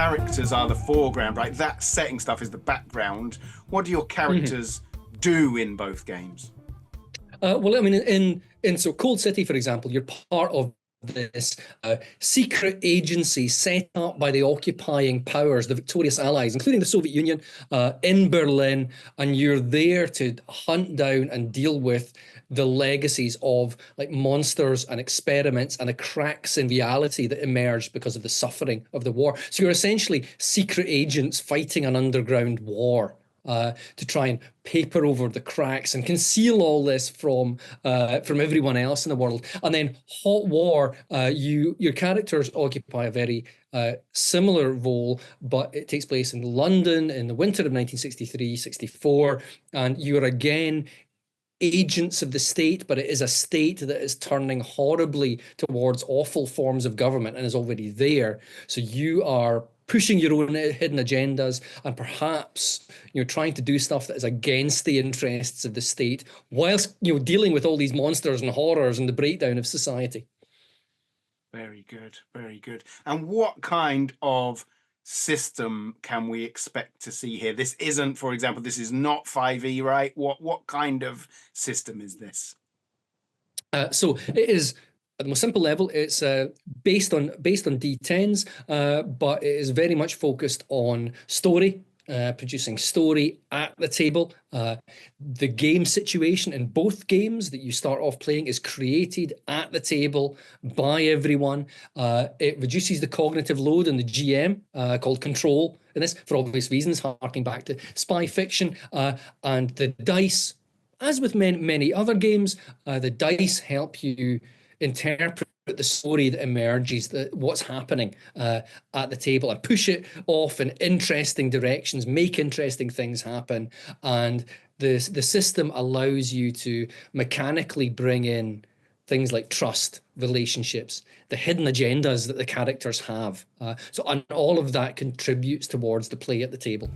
characters are the foreground, right? That setting stuff is the background. What do your characters do in both games? Well, I mean, in so Cold City, for example, you're part of this secret agency set up by the occupying powers, the victorious allies, including the Soviet Union, in Berlin, and you're there to hunt down and deal with the legacies of like monsters and experiments and the cracks in reality that emerged because of the suffering of the war. So you're essentially secret agents fighting an underground war. To try and paper over the cracks and conceal all this from everyone else in the world. And then Hot War, your characters occupy a very similar role, but it takes place in London in the winter of 1963-64, and you're again agents of the state, but it is a state that is turning horribly towards awful forms of government and is already there. So you are pushing your own hidden agendas and perhaps trying to do stuff that is against the interests of the state, whilst dealing with all these monsters and horrors and the breakdown of society. Very good, very good. And what kind of system can we expect to see here? This isn't, for example, this is not 5e, right? What kind of system is this? So it is at the most simple level. It's based on D10s, but it is very much focused on story. Producing story at the table. The game situation in both games that you start off playing is created at the table by everyone. It reduces the cognitive load on the GM, called control in this, for obvious reasons, harking back to spy fiction. And the dice, as with many other games, the dice help you interpret the story that emerges, what's happening at the table, and push it off in interesting directions, make interesting things happen. And the system allows you to mechanically bring in things like trust, relationships, the hidden agendas that the characters have. And all of that contributes towards the play at the table.